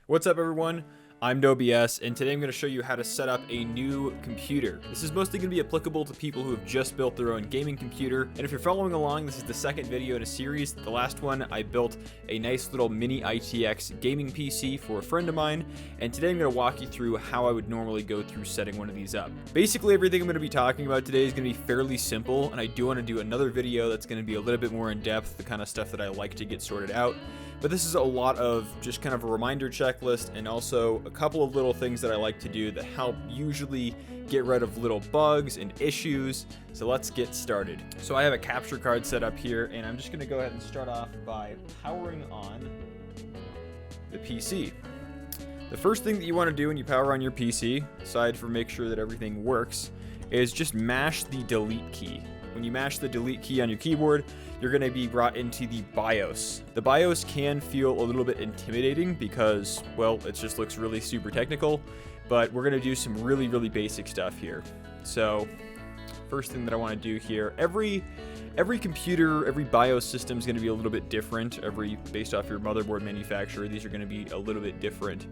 What's up, everyone? I'm NoBS, and today I'm going to show you how to set up a new computer. This is mostly going to be applicable to people who have just built their own gaming computer, and if you're following along, this is the second video in a series. The last one, I built a nice little mini ITX gaming PC for a friend of mine, and today I'm going to walk you through how I would normally go through setting one of these up. Basically, everything I'm going to be talking about today is going to be fairly simple, and I do want to do another video that's going to be a little bit more in depth, the kind of stuff that I like to get sorted out. But this is a lot of just kind of a reminder checklist and also a couple of little things that I like to do that help usually get rid of little bugs and issues. So let's get started. So I have a capture card set up here, and I'm just going to go ahead and start off by powering on the PC. The first thing that you want to do when you power on your PC, aside from make sure that everything works, is just mash the delete key. When you mash the delete key on your keyboard, you're going to be brought into the BIOS. The BIOS can feel a little bit intimidating because, well, it just looks really super technical, but we're going to do some really basic stuff here. So, first thing that I want to do here, every computer, every BIOS system is going to be a little bit different. Based off your motherboard manufacturer, these are going to be a little bit different.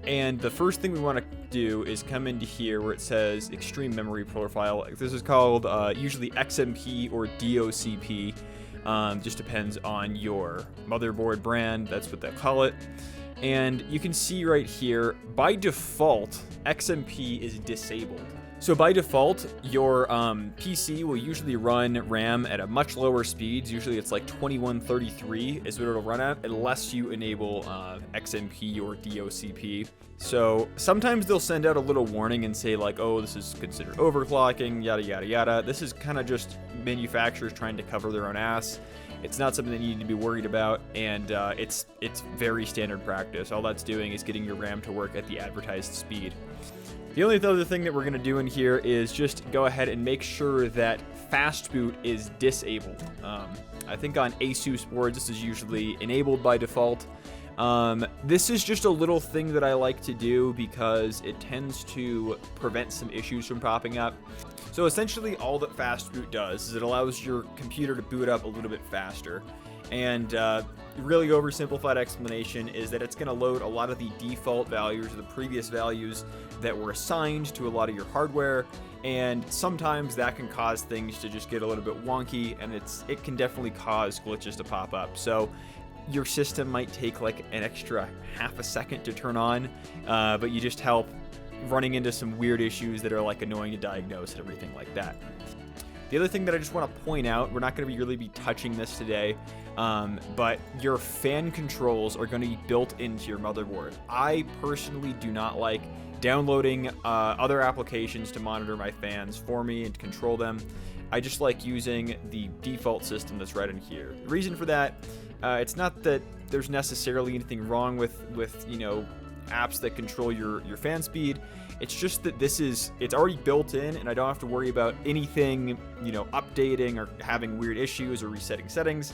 And the first thing we want to do is come into here where it says Extreme Memory Profile. This is called usually XMP or DOCP. Just depends on your motherboard brand. That's what they call it. And you can see right here, by default, XMP is disabled. So by default, your PC will usually run RAM at a much lower speeds. Usually it's like 2133 is what it'll run at, unless you enable XMP or DOCP. So sometimes they'll send out a little warning and say like, oh, this is considered overclocking, yada, yada, yada. This is kind of just manufacturers trying to cover their own ass. It's not something that you need to be worried about, and it's very standard practice. All that's doing is getting your RAM to work at the advertised speed. The only other thing that we're going to do in here is just go ahead and make sure that fast boot is disabled. I think on Asus boards this is usually enabled by default. This is just a little thing that I like to do because it tends to prevent some issues from popping up. So essentially all that fast boot does is it allows your computer to boot up a little bit faster. And really oversimplified explanation is that it's going to load a lot of the default values or the previous values that were assigned to a lot of your hardware, and sometimes that can cause things to just get a little bit wonky, and it can definitely cause glitches to pop up. So your system might take like an extra half a second to turn on, but you just help running into some weird issues that are like annoying to diagnose and everything like that. The other thing that I just want to point out, we're not going to really be touching this today, but your fan controls are going to be built into your motherboard. I personally do not like downloading other applications to monitor my fans for me and to control them. I just like using the default system that's right in here. The reason for that, it's not that there's necessarily anything wrong with apps that control your fan speed. It's just that it's already built in, and I don't have to worry about anything, updating or having weird issues or resetting settings.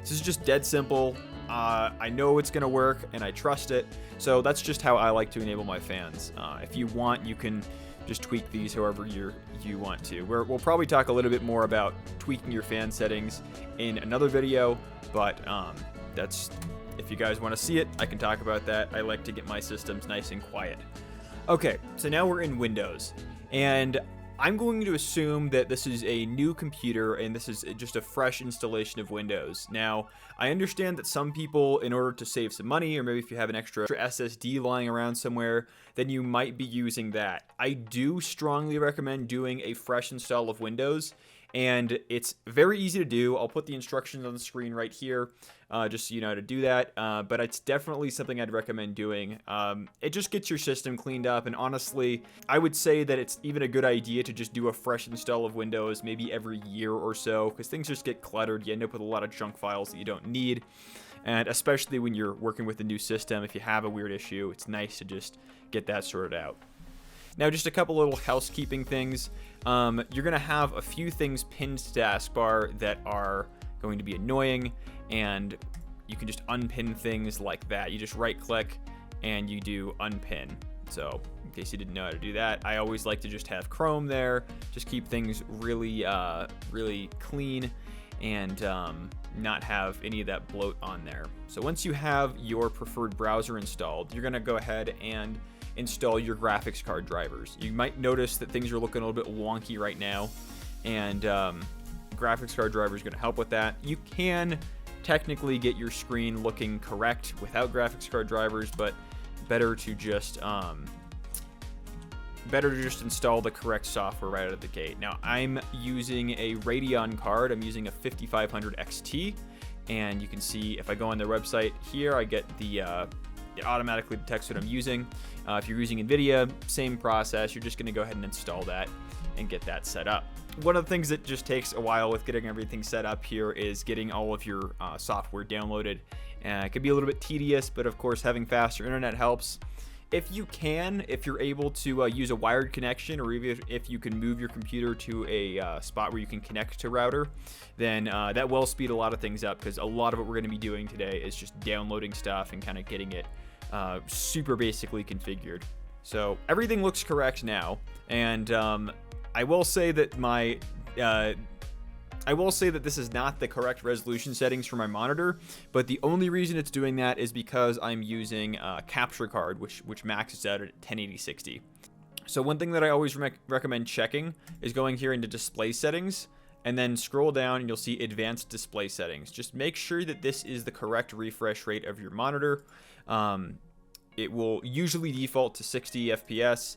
This is just dead simple. I know it's gonna work, and I trust it. So that's just how I like to enable my fans. If you want, you can just tweak these however you want to. We'll probably talk a little bit more about tweaking your fan settings in another video, but that's, if you guys want to see it, I can talk about that. I like to get my systems nice and quiet. Okay, so now we're in Windows, and I'm going to assume that this is a new computer and this is just a fresh installation of Windows. Now, I understand that some people, in order to save some money, or maybe if you have an extra SSD lying around somewhere, then you might be using that. I do strongly recommend doing a fresh install of Windows, and it's very easy to do. I'll put the instructions on the screen right here, just so you know how to do that. But it's definitely something I'd recommend doing. It just gets your system cleaned up, and honestly, I would say that it's even a good idea to just do a fresh install of Windows maybe every year or so, because things just get cluttered. You end up with a lot of junk files that you don't need. And especially when you're working with a new system, if you have a weird issue, it's nice to just get that sorted out. Now, just a couple little housekeeping things. You're going to have a few things pinned to the taskbar that are going to be annoying, and you can just unpin things like that. You just right click and you do unpin. So in case you didn't know how to do that, I always like to just have Chrome there, just keep things really clean. and not have any of that bloat on there. So once you have your preferred browser installed, you're going to go ahead and install your graphics card drivers. You might notice that things are looking a little bit wonky right now, and graphics card driver is going to help with that. You can technically get your screen looking correct without graphics card drivers, but better to just install the correct software right out of the gate. Now, I'm using a Radeon card. I'm using a 5500 XT, and you can see if I go on their website here, I get the it automatically detects what I'm using. If you're using NVIDIA, same process. You're just going to go ahead and install that and get that set up. One of the things that just takes a while with getting everything set up here is getting all of your software downloaded. It could be a little bit tedious, but of course having faster internet helps. If you're able to use a wired connection, or even if you can move your computer to a spot where you can connect to router, then that will speed a lot of things up, because a lot of what we're going to be doing today is just downloading stuff and kind of getting it super basically configured. So everything looks correct now, and I will say that this is not the correct resolution settings for my monitor, but the only reason it's doing that is because I'm using a capture card, which maxes out at 1080/60. So one thing that I always recommend checking is going here into display settings, and then scroll down and you'll see advanced display settings. Just make sure that this is the correct refresh rate of your monitor. It will usually default to 60 FPS.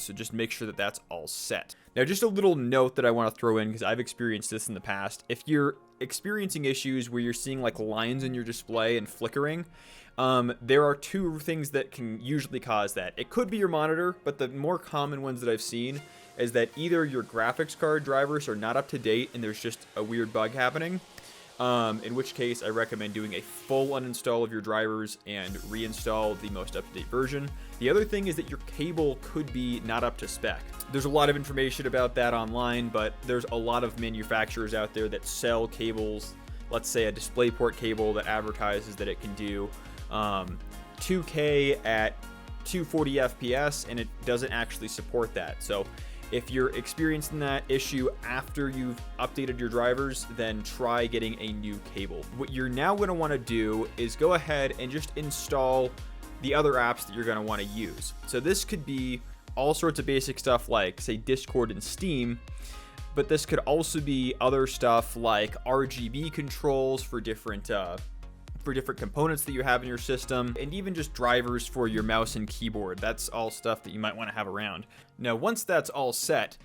So just make sure that that's all set. Now, just a little note that I want to throw in, because I've experienced this in the past. If you're experiencing issues where you're seeing like lines in your display and flickering, there are two things that can usually cause that. It could be your monitor, but the more common ones that I've seen is that either your graphics card drivers are not up to date and there's just a weird bug happening. In which case I recommend doing a full uninstall of your drivers and reinstall the most up-to-date version. The other thing is that your cable could be not up to spec. There's a lot of information about that online, but there's a lot of manufacturers out there that sell cables, let's say a DisplayPort cable that advertises that it can do 2K at 240 FPS, and it doesn't actually support that. So if you're experiencing that issue after you've updated your drivers, then try getting a new cable. What you're now going to want to do is go ahead and just install the other apps that you're going to want to use. So this could be all sorts of basic stuff like, say, Discord and Steam, but this could also be other stuff like RGB controls for different components that you have in your system, and even just drivers for your mouse and keyboard. That's all stuff that you might want to have around. Now, once that's all set,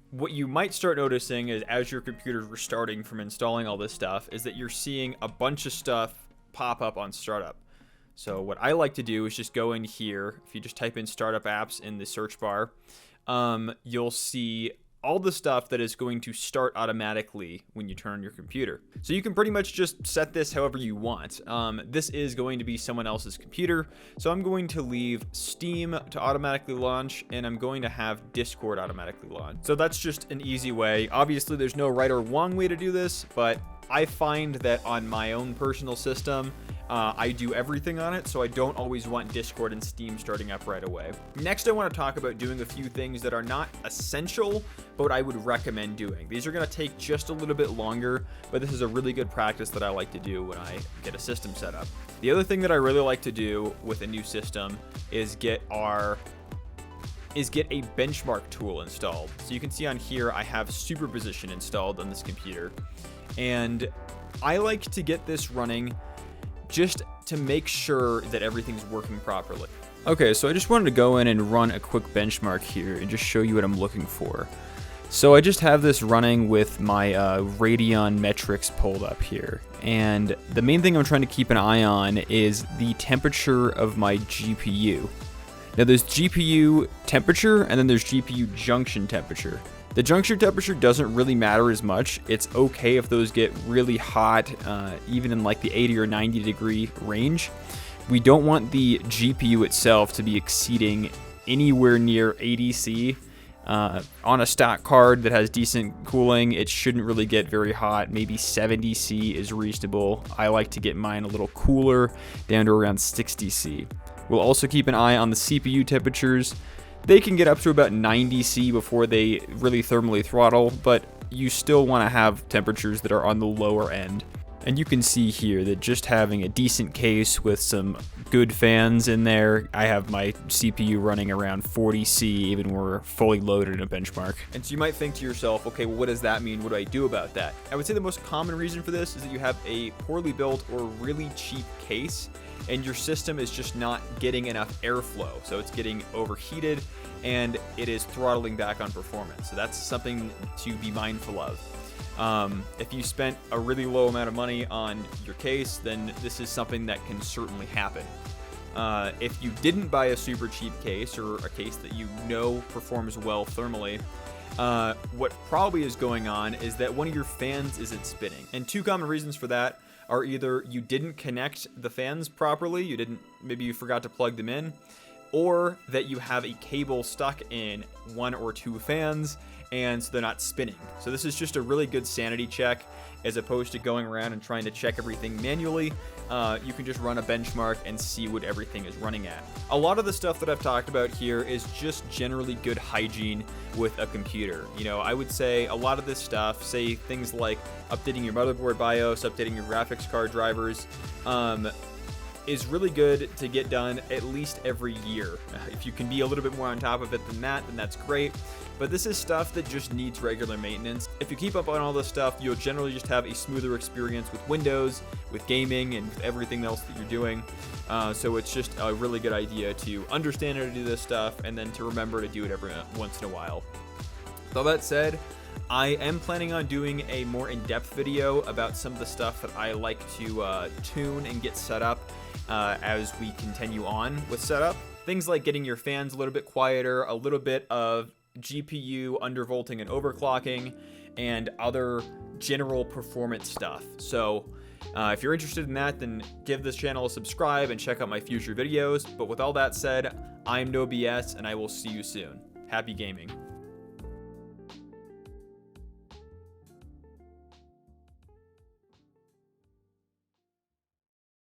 what you might start noticing is, as your computer's restarting from installing all this stuff, is that you're seeing a bunch of stuff pop up on startup. So what I like to do is just go in here. If you just type in startup apps in the search bar, you'll see all the stuff that is going to start automatically when you turn on your computer. So you can pretty much just set this however you want. This is going to be someone else's computer, so I'm going to leave Steam to automatically launch, and I'm going to have Discord automatically launch. So that's just an easy way. Obviously, there's no right or wrong way to do this, but I find that on my own personal system, I do everything on it, so I don't always want Discord and Steam starting up right away. Next, I want to talk about doing a few things that are not essential, but I would recommend doing. These are going to take just a little bit longer, but this is a really good practice that I like to do when I get a system set up. The other thing that I really like to do with a new system is get a benchmark tool installed. So you can see on here, I have superposition installed on this computer, and I like to get this running just to make sure that everything's working properly. Okay, so I just wanted to go in and run a quick benchmark here and just show you what I'm looking for. So I just have this running with my Radeon metrics pulled up here, and the main thing I'm trying to keep an eye on is the temperature of my GPU. Now there's GPU temperature, and then there's GPU junction temperature. The junction temperature doesn't really matter as much. It's okay if those get really hot, even in like the 80 or 90 degree range. We don't want the GPU itself to be exceeding anywhere near 80 C. On a stock card that has decent cooling, it shouldn't really get very hot. Maybe 70 C is reasonable. I like to get mine a little cooler, down to around 60 C. We'll also keep an eye on the CPU temperatures. They can get up to about 90 C before they really thermally throttle, but you still want to have temperatures that are on the lower end. And you can see here that just having a decent case with some good fans in there, I have my CPU running around 40C even when we're fully loaded in a benchmark. And so you might think to yourself, okay, well, what does that mean? What do I do about that? I would say the most common reason for this is that you have a poorly built or really cheap case and your system is just not getting enough airflow. So it's getting overheated and it is throttling back on performance. So that's something to be mindful of. If you spent a really low amount of money on your case, then this is something that can certainly happen. If you didn't buy a super cheap case or a case that you know performs well thermally, what probably is going on is that one of your fans isn't spinning. And two common reasons for that are either you didn't connect the fans properly, maybe you forgot to plug them in, or that you have a cable stuck in one or two fans and so they're not spinning. So this is just a really good sanity check as opposed to going around and trying to check everything manually. You can just run a benchmark and see what everything is running at. A lot of the stuff that I've talked about here is just generally good hygiene with a computer. You know, I would say a lot of this stuff, say things like updating your motherboard BIOS, updating your graphics card drivers, is really good to get done at least every year. If you can be a little bit more on top of it than that, then that's great. But this is stuff that just needs regular maintenance. If you keep up on all this stuff, you'll generally just have a smoother experience with Windows, with gaming, and with everything else that you're doing. So it's just a really good idea to understand how to do this stuff and then to remember to do it every once in a while. With all that said, I am planning on doing a more in-depth video about some of the stuff that I like to tune and get set up as we continue on with setup. Things like getting your fans a little bit quieter, a little bit of GPU undervolting and overclocking, and other general performance stuff. So if you're interested in that, then give this channel a subscribe and check out my future videos. But with all that said, I'm NoBS and I will see you soon. Happy gaming.